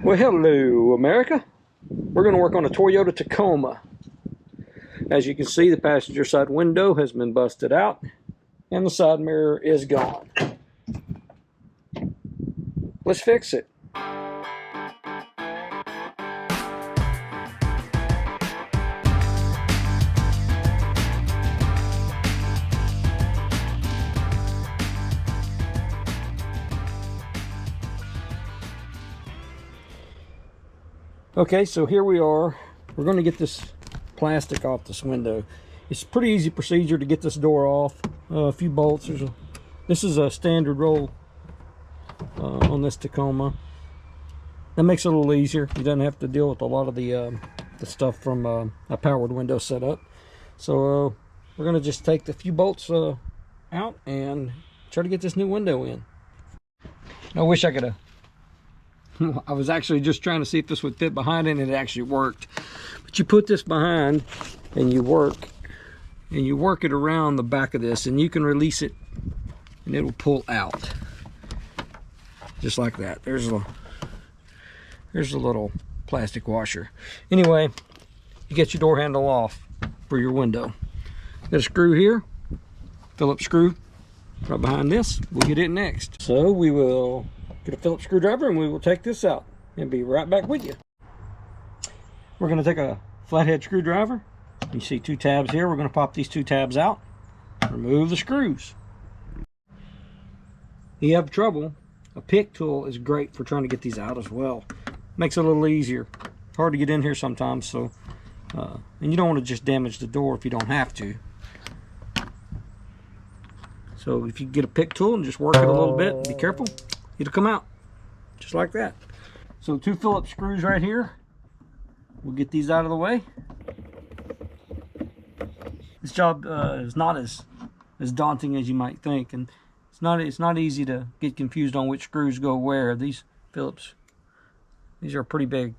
Well, hello, America. We're going to work on a Toyota Tacoma. As you can see, the passenger side window has been busted out and the side mirror is gone. Let's fix it. Okay, so here we are. We're going to get this plastic off this window. It's a pretty easy procedure to get this door off. A few bolts. This is a standard roll on this Tacoma. That makes it a little easier. You don't have to deal with a lot of the stuff from a powered window setup. So we're going to just take the few bolts out and try to get this new window in. I wish I could have. I was actually just trying to see if this would fit behind it, and it actually worked. But you put this behind and you work it around the back of this, and you can release it and it'll pull out just like that. There's a little plastic washer. Anyway, you get your door handle off for your window. Got a screw here, Phillips screw right behind this. We'll get it next. So we will get a Phillips screwdriver and we will take this out and be right back with you. We're going to take a flathead screwdriver. You see two tabs here. We're going to pop these two tabs out, remove the screws. If you have trouble, a pick tool is great for trying to get these out as well. Makes it a little easier. Hard to get in here sometimes, so and you don't want to just damage the door if you don't have to. So if you get a pick tool and just work it a little bit, be careful, it'll come out just like that. So two Phillips screws right here. We'll get these out of the way. This job is not as daunting as you might think, and it's not easy to get confused on which screws go where. These Phillips, these are pretty big.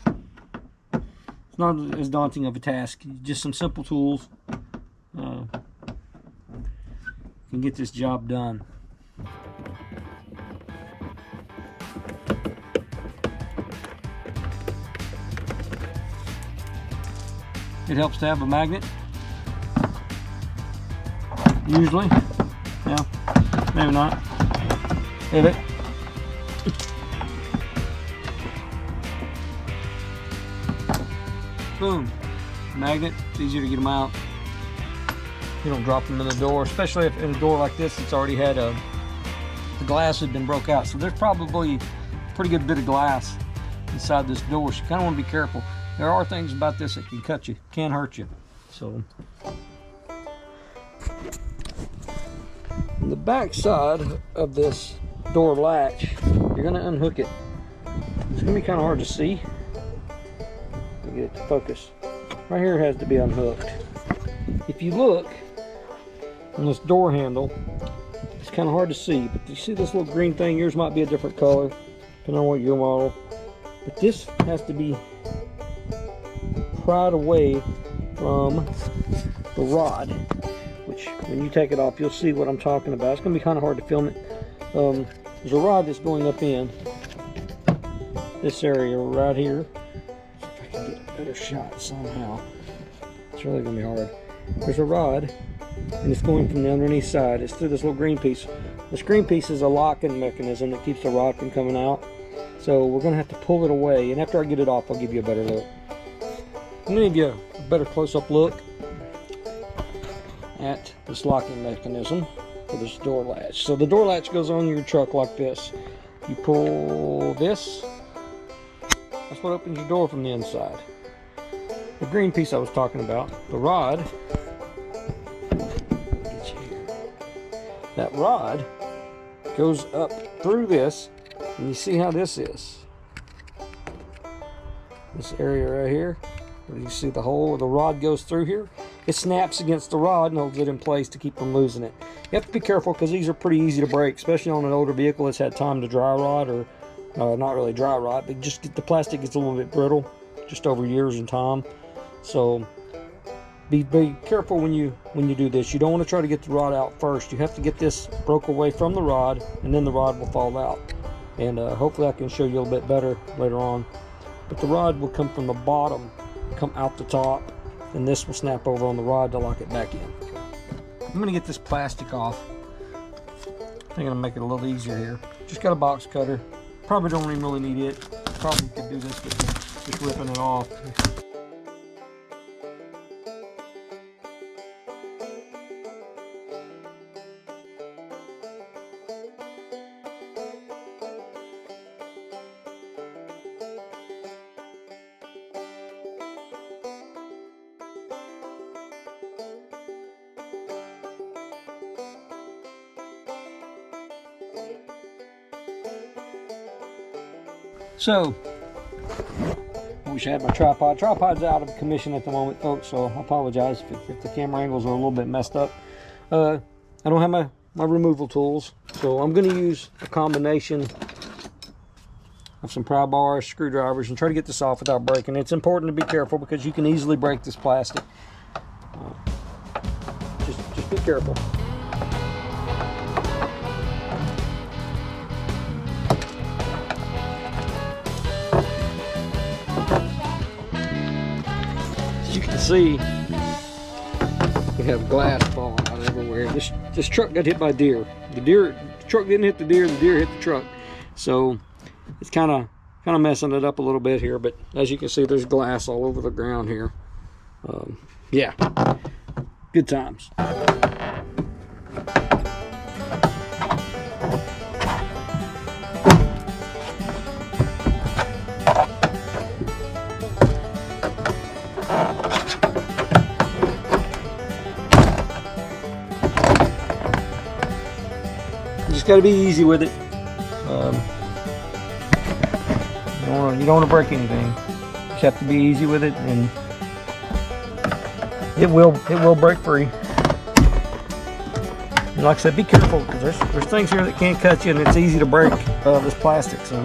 It's not as daunting of a task. Just some simple tools can get this job done. It helps to have a magnet. Usually. Yeah, maybe not. Hit it. Boom. Magnet. It's easier to get them out. You don't drop them in the door, especially if in a door like this, it's already had the glass had been broke out. So there's probably a pretty good bit of glass inside this door. So you kind of want to be careful. There are things about this that can cut you, can hurt you. So on the back side of this door latch, you're going to unhook it. It's going to be kind of hard to see. Let me get it to focus. Right here it has to be unhooked. If you look on this door handle, it's kind of hard to see, but you see this little green thing? Yours might be a different color depending on what your model. But this has to be pried away from the rod, which when you take it off you'll see what I'm talking about. It's going to be kind of hard to film it. There's a rod that's going up in this area right here. See if I can get a better shot somehow. It's really going to be hard. There's a rod and it's going from the underneath side. It's through this little green piece. This green piece is a locking mechanism that keeps the rod from coming out. So we're going to have to pull it away, and after I get it off I'll give you a better look. I'm going to give you a better close-up look at this locking mechanism for this door latch. So the door latch goes on your truck like this. You pull this, that's what opens your door from the inside. The green piece I was talking about, the rod, that rod goes up through this, and you see how this is. This area right here. You see the hole where the rod goes through here? It snaps against the rod and holds it in place to keep from losing it. You have to be careful because these are pretty easy to break, especially on an older vehicle that's had time to dry rot, or not really dry rot, but just the plastic gets a little bit brittle just over years and time. So be careful when you do this. You don't want to try to get the rod out first. You have to get this broke away from the rod, and then the rod will fall out. and hopefully I can show you a little bit better later on. But the rod will come from the bottom, come out the top, and this will snap over on the rod to lock it back in. I'm going to get this plastic off. I think I'm going to make it a little easier here. Just got a box cutter. Probably don't even really need it. Probably could do this with just ripping it off. So, I wish I had my tripod. Tripod's out of commission at the moment, folks, so I apologize if the camera angles are a little bit messed up. I don't have my removal tools, so I'm going to use a combination of some pry bars, screwdrivers, and try to get this off without breaking. It's important to be careful because you can easily break this plastic. Just be careful. As you can see, we have glass falling out everywhere. This truck got hit by a deer. The truck didn't hit the deer hit the truck. So it's kind of messing it up a little bit here, but as you can see, there's glass all over the ground here. Yeah, good times. You just got to be easy with it. You don't want to break anything. You just have to be easy with it, and it will break free. And like I said, be careful because there's things here that can't cut you, and it's easy to break this plastic. So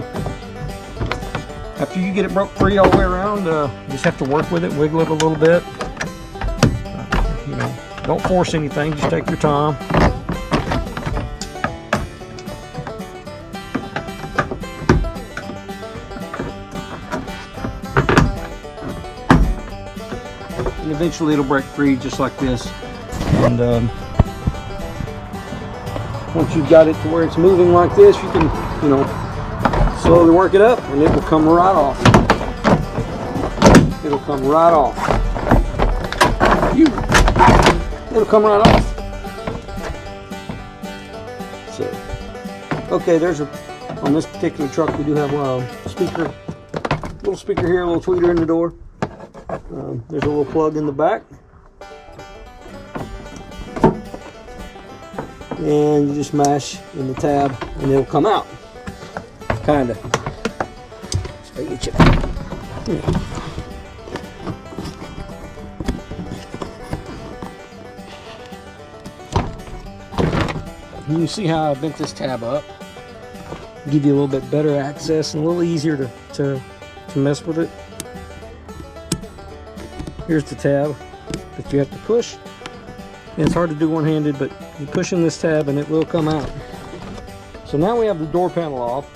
after you get it broke free all the way around, you just have to work with it, wiggle it a little bit. You know, don't force anything. Just take your time. And eventually it'll break free just like this. And once you've got it to where it's moving like this, you can, you know, slowly work it up and it will come right off. It'll come right off. It'll come right off. So, okay, on this particular truck we do have a speaker, little speaker here, a little tweeter in the door. There's a little plug in the back, and you just mash in the tab and it'll come out. Kinda. So get you. Yeah. You see how I bent this tab up? Give you a little bit better access and a little easier to mess with it. Here's the tab that you have to push. And it's hard to do one-handed, but you push in this tab and it will come out. So now we have the door panel off.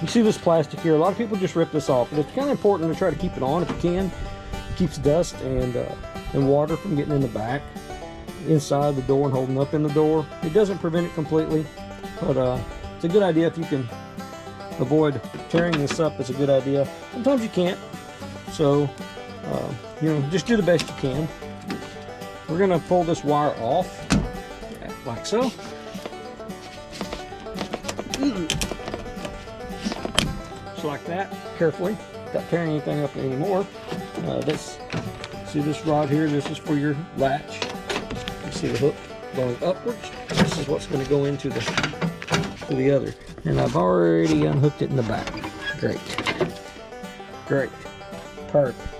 You see this plastic here, a lot of people just rip this off, but it's kind of important to try to keep it on if you can. It keeps dust and water from getting in the back, inside the door and holding up in the door. It doesn't prevent it completely, but it's a good idea if you can avoid tearing this up. It's a good idea. Sometimes you can't, so you know, just do the best you can. We're gonna pull this wire off, like so. Just like that, carefully, without tearing anything up anymore. See this rod here? This is for your latch. You see the hook going upwards. This is what's going to go into the other. And I've already unhooked it in the back. Great. Great. Perfect.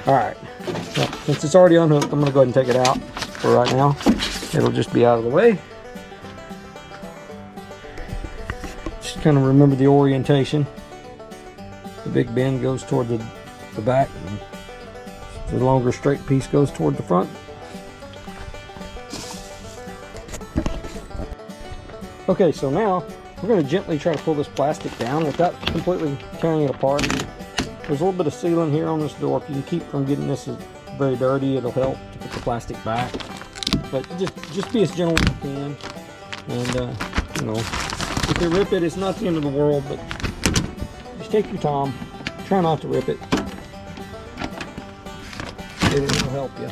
Alright, well, since it's already unhooked, I'm going to go ahead and take it out for right now. It'll just be out of the way. Just kind of remember the orientation. The big bend goes toward the back, and the longer straight piece goes toward the front. Okay, so now we're going to gently try to pull this plastic down without completely tearing it apart. There's a little bit of sealing here on this door. If you can keep from getting this very dirty, it'll help to put the plastic back. But just be as gentle as you can. And, you know, if you rip it, it's not the end of the world, but just take your time. Try not to rip it. It'll help you.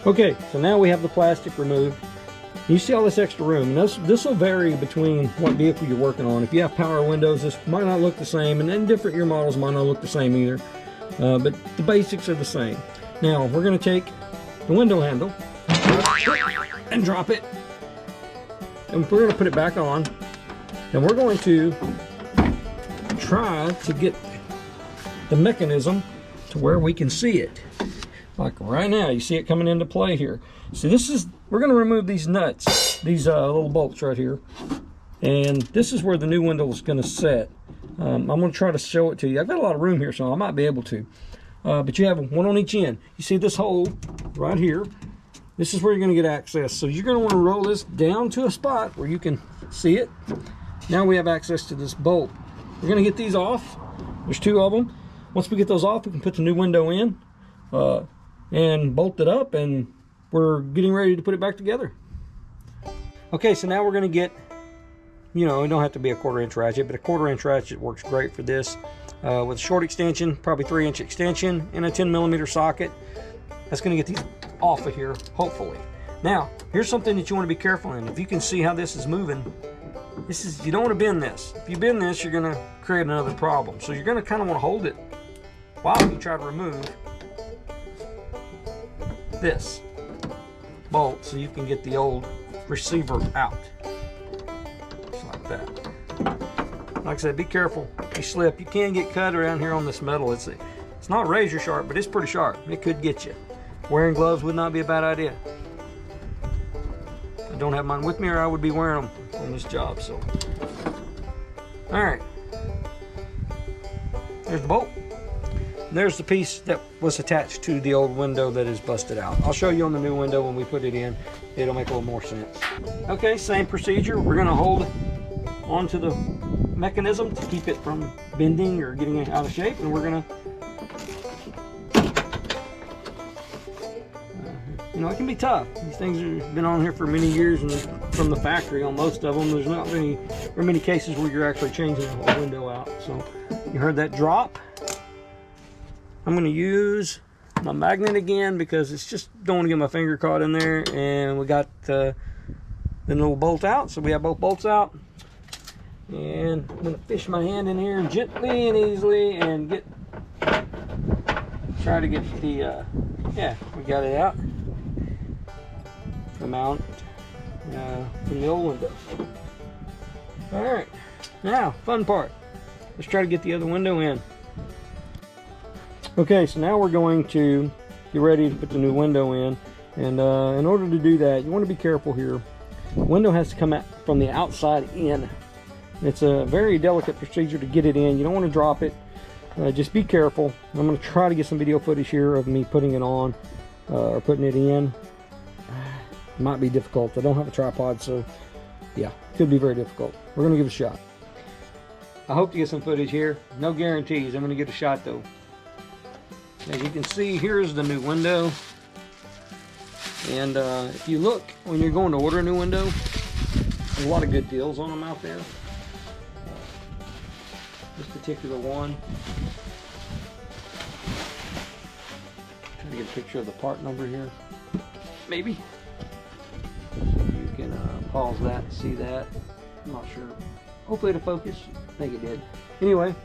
Okay, so now we have the plastic removed. You see all this extra room, and this will vary between what vehicle you're working on. If you have power windows, this might not look the same, and then different year models might not look the same either. But the basics are the same. Now, we're going to take the window handle and drop it. And we're going to put it back on. And we're going to try to get the mechanism to where we can see it. Like right now, you see it coming into play here. So we're going to remove these nuts, these little bolts right here. And this is where the new window is going to set. I'm going to try to show it to you. I've got a lot of room here, so I might be able to. But you have one on each end. You see this hole right here? This is where you're going to get access. So you're going to want to roll this down to a spot where you can see it. Now we have access to this bolt. We're going to get these off. There's two of them. Once we get those off, we can put the new window in and bolt it up, and we're getting ready to put it back together. Okay, so now we're going to get, you know, it don't have to be a 1/4-inch ratchet, but a 1/4-inch ratchet works great for this. With a short extension, probably 3-inch extension, and a 10mm socket. That's going to get these off of here, hopefully. Now, here's something that you want to be careful in. If you can see how this is moving, you don't want to bend this. If you bend this, you're going to create another problem. So you're going to kind of want to hold it while you try to remove this bolt so you can get the old receiver out. Just like that. Like I said, be careful. If you slip, you can get cut around here on this metal. It's not razor sharp, but it's pretty sharp. It could get you. Wearing gloves would not be a bad idea. I don't have mine with me, or I would be wearing them on this job. So, all right. There's the bolt. There's the piece that was attached to the old window that is busted out. I'll show you on the new window when we put it in. It'll make a little more sense. Okay, same procedure. We're going to hold onto the mechanism to keep it from bending or getting out of shape, and we're going to, you know, it can be tough. These things have been on here for many years, and from the factory on most of them, there's not very many cases where you're actually changing the whole window out. So you heard that drop. I'm going to use my magnet again because it's just don't want to get my finger caught in there. And we got the little bolt out, so we have both bolts out. And I'm going to fish my hand in here gently and easily and try to get the, yeah, we got it out. The mount from the old window. All right, now fun part. Let's try to get the other window in. Okay, so now we're going to get ready to put the new window in, and in order to do that, you want to be careful here. The window has to come out from the outside in. It's a very delicate procedure to get it in. You don't want to drop it. Just be careful. I'm going to try to get some video footage here of me putting it on or putting it in. It might be difficult. I don't have a tripod, so yeah, could be very difficult. We're going to give it a shot. I hope to get some footage here. No guarantees. I'm going to give it a shot though. As you can see, here's the new window. And if you look, when you're going to order a new window, there's a lot of good deals on them out there. This particular one. Trying to get a picture of the part number here. Maybe. You can pause that and see that. I'm not sure. Hopefully it'll focus. I think it did. Anyway.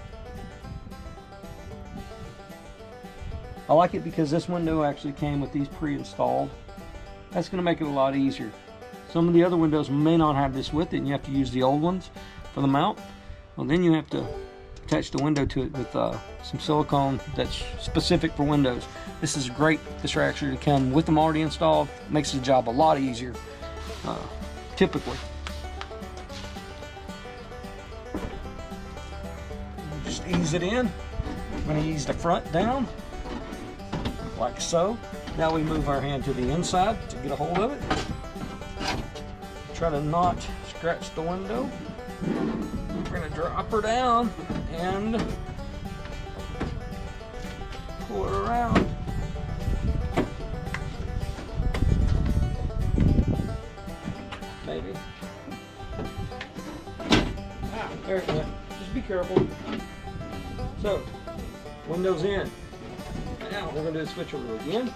I like it because this window actually came with these pre-installed. That's going to make it a lot easier. Some of the other windows may not have this with it, and you have to use the old ones for the mount. Well, then you have to attach the window to it with some silicone that's specific for windows. This is great. This will actually come with them already installed. It makes the job a lot easier, typically. Just ease it in. I'm going to ease the front down. Like so. Now we move our hand to the inside to get a hold of it. Try to not scratch the window. We're going to drop her down and pull her around. Maybe. Ah, there it went. Just be careful. So, window's in. Now we're going to do the switch over again.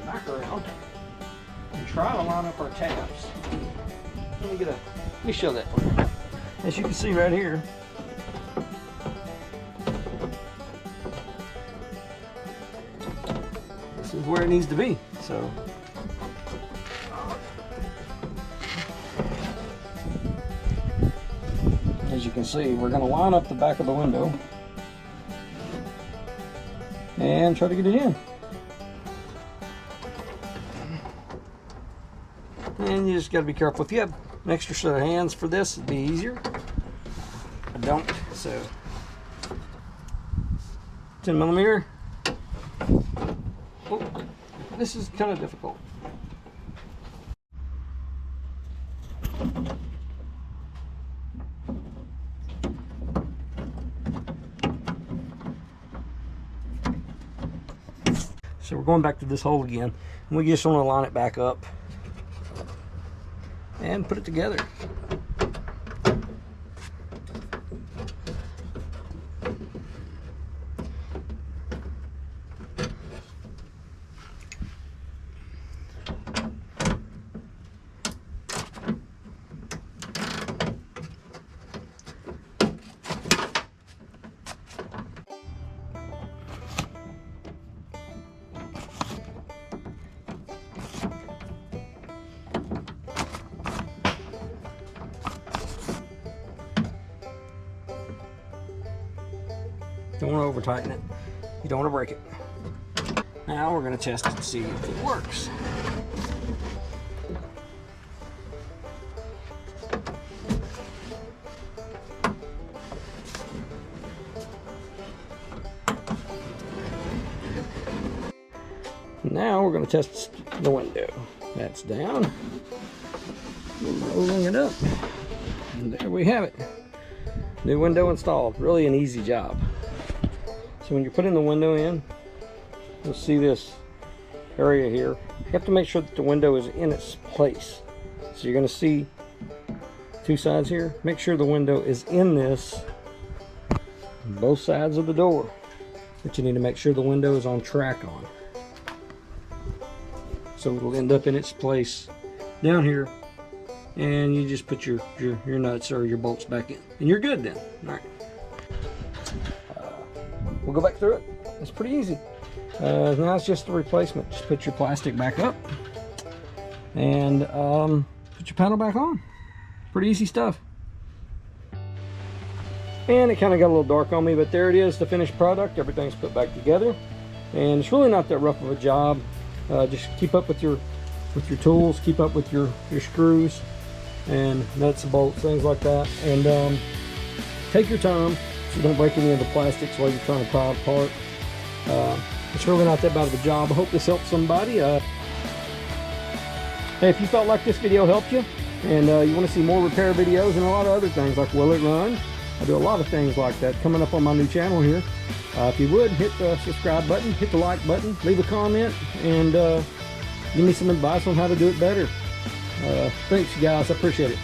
Back around. And try to line up our tabs. Let me show that one. As you can see right here, this is where it needs to be. So as you can see, we're going to line up the back of the window and try to get it in. And you just got to be careful. If you have an extra set of hands for this, it'd be easier. I don't, so 10mm. Oh, this is kind of difficult. So we're going back to this hole again, and we just want to line it back up and put it together. Don't want to over tighten it. You don't want to break it. Now we're going to test it to see if it works. Now we're going to test the window. That's down. We're rolling it up. And there we have it. New window installed. Really an easy job. So when you're putting the window in, you'll see this area here. You have to make sure that the window is in its place. So you're going to see two sides here. Make sure the window is in this on both sides of the door. But you need to make sure the window is on track on. So it'll end up in its place down here. And you just put your nuts or your bolts back in. And you're good then. All right. We'll go back through it. It's pretty easy. Now it's just a replacement. Just put your plastic back up and put your panel back on. Pretty easy stuff. And it kind of got a little dark on me, but there it is, the finished product. Everything's put back together, and it's really not that rough of a job. Just keep up with your tools, keep up with your screws and nuts and bolts, things like that, and take your time so you don't break any of the plastics while you're trying to pry it apart. It's really not that bad of a job. I hope this helps somebody. Hey, if you felt like this video helped you and you want to see more repair videos and a lot of other things like Will It Run, I do a lot of things like that coming up on my new channel here. If you would, hit the subscribe button, hit the like button, leave a comment, and give me some advice on how to do it better. Thanks, guys. I appreciate it.